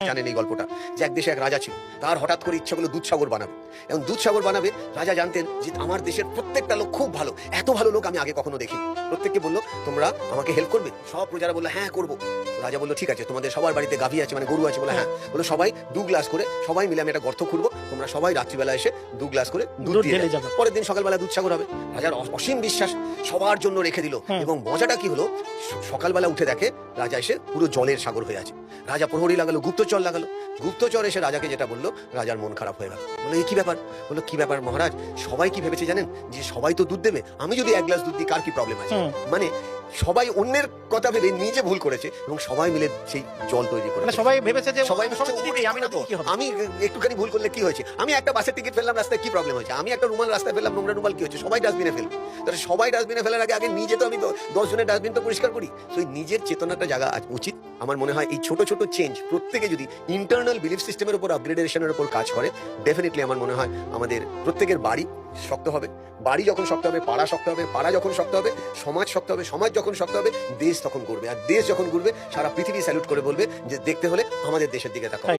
জানেন এই গল্পটা যে এক দেশে এক রাজা ছিল, তার হঠাৎ করে ইচ্ছা হলো দুধসাগর বানাবে। এবং দুধসাগর বানাবে, রাজা জানতেন যে আমার দেশের প্রত্যেকটা লোক খুব ভালো, এত ভালো লোক আমি আগে কখনো দেখিনি। প্রত্যেককে বললো তোমরা আমাকে হেল্প করবে। সব প্রজারা বললো হ্যাঁ করবো। রাজা বললো ঠিক আছে, তোমাদের সবার বাড়িতে গাভী আছে, মানে গরু আছে, বলে হ্যাঁ। বললো সবাই 2 গ্লাস করে, সবাই মিলে আমি একটা গর্ত খুলবো, তোমরা সবাই রাত্রিবেলা এসে 2 গ্লাস করে দুধ দিয়ে যাবে। পরের দিন সকালবেলা দুধসাগর হবে। রাজার অসীম বিশ্বাস, সবার জন্য রেখে দিল। এবং মজাটা কি হলো, সকালবেলা উঠে দেখে রাজা এসে পুরো জলের সাগর হয়ে আছে। রাজা প্রহরী লাগালো, গুপ্তচর লাগালো। গুপ্তচর এসে রাজাকে যেটা বললো, রাজার মন খারাপ হয়ে গেল। বললো এই কি ব্যাপার? বললো কি ব্যাপার মহারাজ, সবাই কি ভেবেছে জানেন যে সবাই তো দুধ দেবে, আমি যদি 1 গ্লাস দুধ দিই কার কি প্রবলেম আছে? মানে সবাই অন্যের কথা ভেবে নিজে ভুল করেছে এবং সবাই মিলে সেই জল তৈরি করে। সবাই ভেবেছে যে সবাই আমি একটুখানি ভুল করলে কি হয়েছে, আমি একটা বাসের টিকিট ফেললাম রাস্তায় কি প্রবলেম হয়েছে, আমি একটা রুমাল রাস্তায় ফেললাম নোংরা রুমাল কি হয়েছে, সবাই ডাস্টবিনে ফেলবে। তাহলে সবাই ডাস্টবিনে ফেলার আগে আগে নিজে তো আমি 10 জনের ডাস্টবিন তো পরিষ্কার করি। তো এই নিজের চেতনাটা জায়গা উচিত। আমার মনে হয় এই ছোট ছোট চেঞ্জ প্রত্যেকে যদি ইন্টারনাল বিলিফ সিস্টেমের উপর, আপগ্রেডেশনের উপর কাজ করে, ডেফিনেটলি আমার মনে হয় আমাদের প্রত্যেকের বাড়ি শক্ত হবে। বাড়ি যখন শক্ত হবে, পাড়া শক্ত হবে, পাড়া যখন শক্ত হবে, সমাজ শক্ত হবে, সমাজ যখন শক্ত হবে, দেশ তখন ঘুরবে। আর দেশ যখন ঘুরবে, সারা পৃথিবী স্যালুট করে বলবে যে দেখতে হলে আমাদের দেশের দিকে তাকাও।